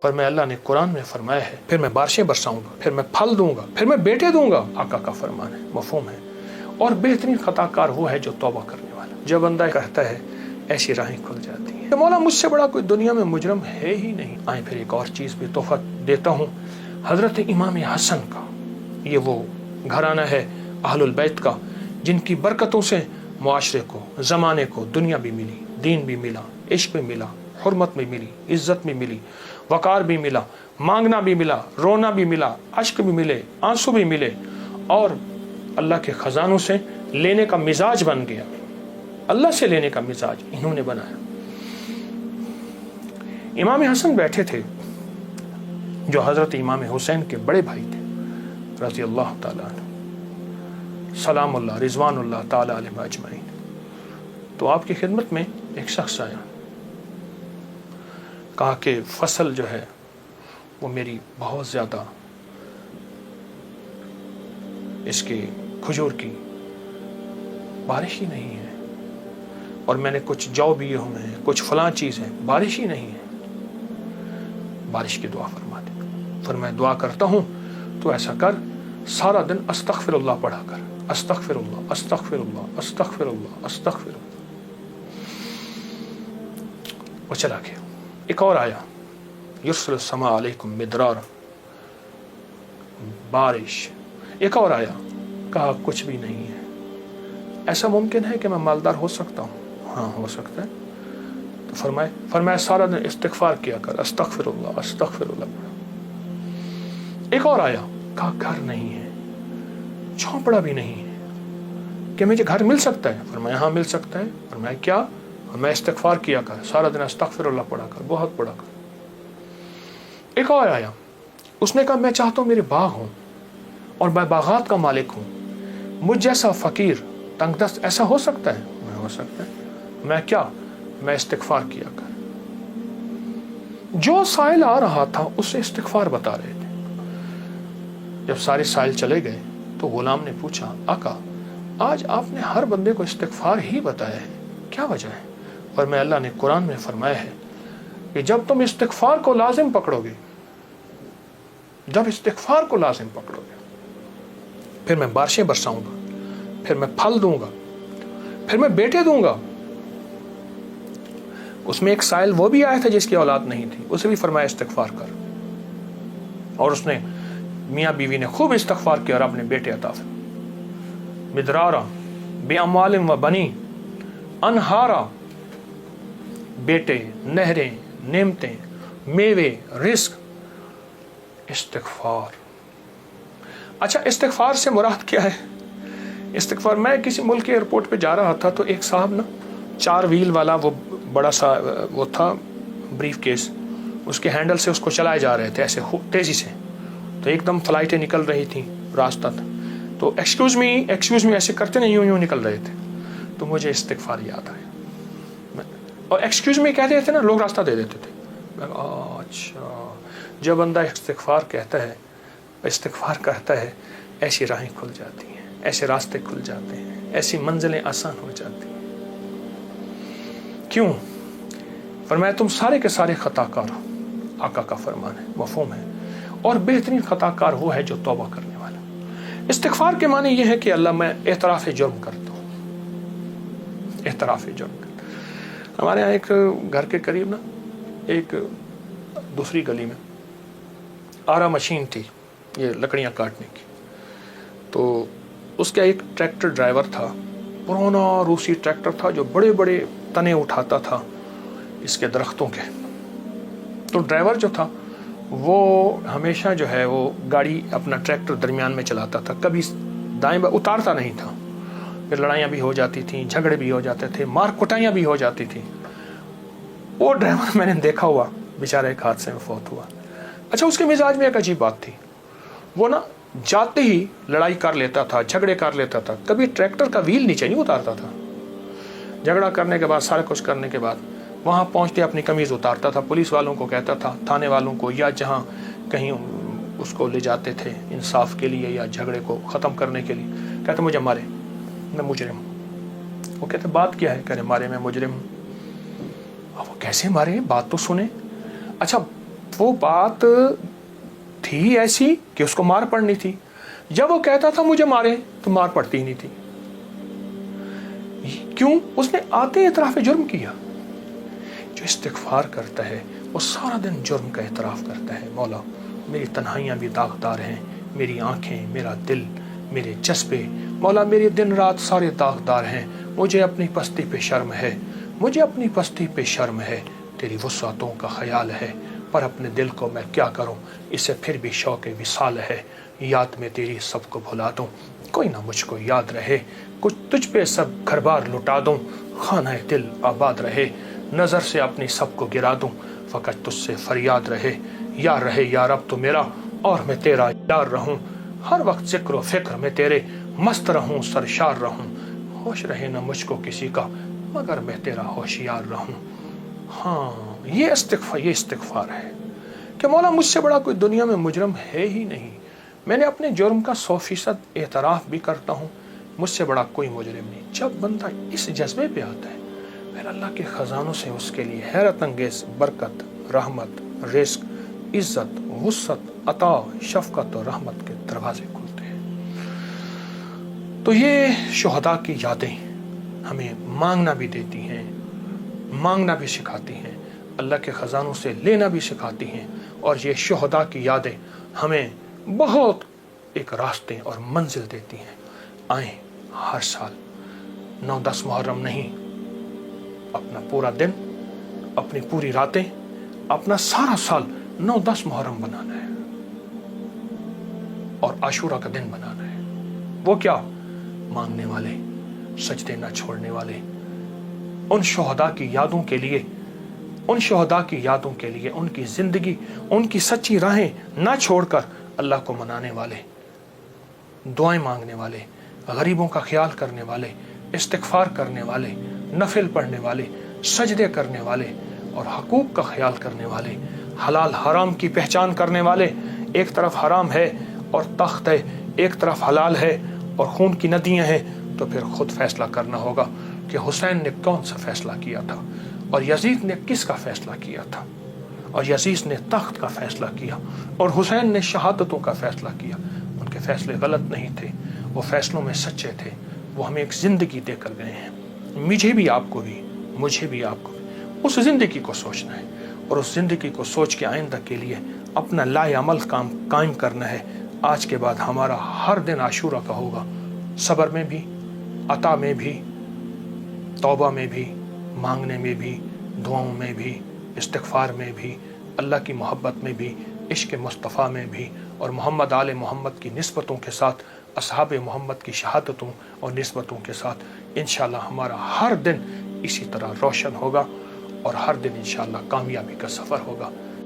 पर मैं अल्लाह ने कुरान में फरमाया है, फिर मैं बारिशें बरसाऊंगा, फिर मैं फल दूंगा, फिर मैं बेटे दूंगा। आका का फरमान है, मफहूम है। और बेहतरीन खताकार वो है जो तौबा करने वाला। जब बंदा कहता है ऐसी राहें खुल जाती हैं। मौला मुझसे बड़ा कोई दुनिया में मुजरम है ही नहीं। आए फिर एक और चीज़ भी तोहफा देता हूँ, हज़रत इमाम हसन का। ये वो घराना है अहलुल बैत का जिनकी बरकतों से मुआशरे को, ज़माने को दुनिया भी मिली, दीन भी मिला, इश्क भी मिला, हुर्मत भी मिली, इज़्ज़त भी मिली, वक़ार भी मिला, मांगना भी मिला, रोना भी मिला, अश्क भी मिले, आंसू भी मिले, और अल्लाह के ख़जानों से लेने का मिजाज बन गया। अल्लाह से लेने का मिजाज इन्होंने बनाया। इमाम हसन बैठे थे जो हज़रत इमाम हुसैन के बड़े भाई थे, रज़ी अल्लाह ताला अन्हु, सलामुल्लाह रिज़वानुल्लाह ताला अलैहिम अजमईन। तो आपकी खिदमत में एक शख्स आया, कहा कि फसल जो है वो मेरी बहुत ज़्यादा, इसकी खजूर की बारिश ही नहीं है, और मैंने कुछ जौ बिए हुए हैं, कुछ फलां चीज़ है, बारिश ही नहीं है, बारिश की दुआ फरमा दे। फिर मैं दुआ करता हूँ तो ऐसा कर, सारा दिन अस्तगफिरुल्लाह पढ़ा कर, अस्तगफिरुल्लाह अस्तगफिरुल्लाह अस्तगफिरुल्लाह अस्तगफिरुल्लाह। वो चला गया। एक और आया, युर्सिलुस समा अलैकुम मिदरार, बारिश। एक और आया, कहा कुछ भी नहीं है। ऐसा मुमकिन है कि मैं मालदार हो सकता हूँ? हाँ, हो सकता है। तो फरमाए सारा दिन इस्तिगफार किया कर, अस्तगफिरुल्लाह अस्तगफिरुल्लाह। एक और आया, कहा घर नहीं है, झोंपड़ा भी नहीं है, कि मुझे घर मिल सकता है? फरमाया हाँ मिल सकता है। फरमाया क्या? मैं इस्तिगफार किया कर, सारा दिन अस्तगफिरुल्लाह पढ़ा कर, बहुत पढ़ा कर। एक और आया, उसने कहा मैं चाहता हूँ मेरे बाग हों और मैं बागात का मालिक हूँ, मुझ जैसा फ़कीर तंगदस्त ऐसा हो सकता है? मैं हो सकता है। मैं क्या? मैं इस्तिगफार किया कर। जो साइल आ रहा था उससे इस्तिगफार बता रहे थे। जब सारे साइल चले गए तो गुलाम ने पूछा, आका आज आपने हर बंदे को इस्तिगफार ही बताया है, क्या वजह है? पर मैं अल्लाह ने कुरान में फरमाया है कि जब तुम इस्तिगफार को लाजिम पकड़ोगे, जब इस्तिगफार को लाजिम पकड़ोगे, फिर मैं बारिशें बरसाऊंगा, फिर मैं फल दूंगा, फिर मैं बेटे दूंगा। उसमें एक साइल वो भी आया था जिसकी औलाद नहीं थी, उसे भी फरमाया इस्तिगफार कर, और उसने मियाँ बीवी ने खूब इस्तिगफार किया और अपने बेटे अता फरमाए। मिदरारा बिअम्वालिम व बनी, अनहारा, बेटे, नहरें, नेमतें, मेवे, रिस्क, इस्तिगफार। अच्छा, इस्तिगफार से मुराद क्या है? इस्तिगफार, मैं किसी मुल्क के एयरपोर्ट पे जा रहा था तो एक साहब ना 4 व्हील वाला वो बड़ा सा वो था ब्रीफ केस, उसके हैंडल से उसको चलाए जा रहे थे ऐसे तेज़ी से, तो एकदम फ्लाइटें निकल रही थी, रास्ता था, तो एक्सक्यूज़ मी ऐसे करते नहीं, यूँ निकल रहे थे। तो मुझे इस्तिगफार याद आया, और एक्सक्यूज़ मी कहते थे ना, लोग रास्ता दे देते थे। अच्छा, जब बंदा इस्तिगफार कहता है, इस्तिगफार करता है, ऐसी राहें खुल जाती हैं, ऐसे रास्ते खुल जाते हैं, ऐसी मंजिलें आसान हो जाती हैं। क्यों? फरमाया तुम सारे के सारे खताकार हो, आका का फरमान है, मफहूम है। और बेहतरीन खताकार वो है जो तौबा करने वाला। इस्तिगफार के माने ये है कि अल्लाह मैं एतराफ़ जुर्म करता हूँ, एतराफ़ जुर्म करता। हमारे यहाँ एक घर के करीब ना, एक दूसरी गली में आरा मशीन थी, ये लकड़ियाँ काटने की। तो उसका एक ट्रैक्टर ड्राइवर था, पुराना रूसी ट्रैक्टर था जो बड़े बड़े तने उठाता था इसके दरख्तों के। तो ड्राइवर जो था वो हमेशा जो है वो गाड़ी अपना ट्रैक्टर दरमियान में चलाता था, कभी दाएं बाएं उतारता नहीं था। फिर लड़ाइयाँ भी हो जाती थी, झगड़े भी हो जाते थे, मार कुटाइयाँ भी हो जाती थी। वो ड्राइवर मैंने देखा हुआ, बेचारा एक हादसे में फौत हुआ। अच्छा, उसके मिजाज में एक अजीब बात थी, वो ना जाते ही लड़ाई कर लेता था, झगड़े कर लेता था, कभी ट्रैक्टर का व्हील नीचे नहीं उतारता था। झगड़ा करने के बाद, सारा कुछ करने के बाद वहाँ पहुँचते अपनी कमीज़ उतारता था, पुलिस वालों को कहता था, थाने वालों को, या जहाँ कहीं उसको ले जाते थे इंसाफ के लिए या झगड़े को ख़त्म करने के लिए, कहते मुझे मारे, मैं मुजरिम हूँ। वो कहते बात क्या है? कह रहे मारे, मैं मुजरिम हूँ। अब वो कैसे मारे, बात तो सुने। अच्छा, वो बात थी ऐसी कि उसको मार पड़नी थी। जब वो कहता था मुझे मारे तो मार पड़ती ही नहीं थी। क्यों? उसने आते इतराफ जुर्म किया। जो इस्तिग़फ़ार करता है वो सारा दिन जुर्म का इतराफ़ करता है। मौला मेरी तन्हाइयाँ भी दागदार हैं, मेरी आँखें, मेरा दिल, मेरे जज्बे, मौला मेरे दिन रात सारे दागदार हैं। मुझे अपनी पस्ती पे शर्म है, मुझे अपनी पस्ती पे शर्म है। तेरी वुसअतों का ख्याल है, पर अपने दिल को मैं क्या करूं, इसे फिर भी शौक़ विसाल है। याद में तेरी सबको भुला दूं, कोई ना मुझको याद रहे। कुछ तुझ पे सब घर बार लुटा दूं, खाना दिल आबाद रहे। नज़र से अपनी सबको गिरा दूं, फ़कत तुझसे फरियाद रहे। यार रहे यार अब तो मेरा, और मैं तेरा यार रहूं। हर वक्त ज़िक्र व फ़िक्र में तेरे मस्त रहूं, सरशार रहूं। होश रहे न मुझको किसी का, मगर मैं तेरा होशियार रहूं। हाँ, ये इस्तिग़फ़ार है कि मौला मुझसे बड़ा कोई दुनिया में मुजरम है ही नहीं। मैंने अपने जुर्म का 100% एतराफ़ भी करता हूँ, मुझसे बड़ा कोई मुजरिम नहीं। जब बंदा इस जज्बे पे आता है, फिर अल्लाह के ख़जानों से उसके लिए हैरत अंगेज़ बरकत, रहमत, रिज़्क़, इज़्ज़त, वुसअत, अता, शफ़क़त और रहमत के दरवाज़े खुलते हैं। तो ये शुहदा की यादें हमें मांगना भी देती हैं, मांगना भी सिखाती हैं, अल्लाह के ख़जानों से लेना भी सिखाती हैं। और ये शुहदा की यादें हमें बहुत एक रास्ते और मंजिल देती हैं। आएँ हर साल 9-10 मुहर्रम नहीं, अपना पूरा दिन, अपनी पूरी रातें, अपना सारा साल 9-10 मुहर्रम बनाना है और आशूरा का दिन बनाना है। वो क्या? मांगने वाले, सजदे न छोड़ने वाले, उन शुहदा की यादों के लिए, उन शुहदा की यादों के लिए, उनकी ज़िंदगी, उनकी सच्ची राहें ना छोड़कर अल्लाह को मनाने वाले, दुआएं मांगने वाले, गरीबों का ख्याल करने वाले, इस्तिग़फ़ार करने वाले, नफिल पढ़ने वाले, सजदे करने वाले और हकूक़ का ख्याल करने वाले, हलाल हराम की पहचान करने वाले। एक तरफ हराम है और तख्त है, एक तरफ हलाल है और खून की नदियाँ हैं, तो फिर खुद फैसला करना होगा कि हुसैन ने कौन सा फैसला किया था और यजीद ने किसका फैसला किया था। और यजीद ने तख्त का फैसला किया और हुसैन ने शहादतों का फैसला किया। उनके फैसले गलत नहीं थे, वो फैसलों में सच्चे थे। वो हमें एक ज़िंदगी देकर गए हैं। मुझे भी आपको भी, मुझे भी आपको भी उस ज़िंदगी को सोचना है और उस ज़िंदगी को सोच के आइंदा के लिए अपना लाएअमल काम कायम करना है। आज के बाद हमारा हर दिन आशूरा का होगा, सब्र में भी, अता में भी, तौबा में भी, मांगने में भी, दुआओं में भी, इस्तिग़फ़ार में भी, अल्लाह की मोहब्बत में भी, इश्क़ मुस्तफ़ा में भी और मोहम्मद आले मोहम्मद की निस्बतों के साथ, असहाब मोहम्मद की शहादतों और निस्बतों के साथ इंशाअल्लाह हमारा हर दिन इसी तरह रोशन होगा और हर दिन इंशाअल्लाह कामयाबी का सफ़र होगा।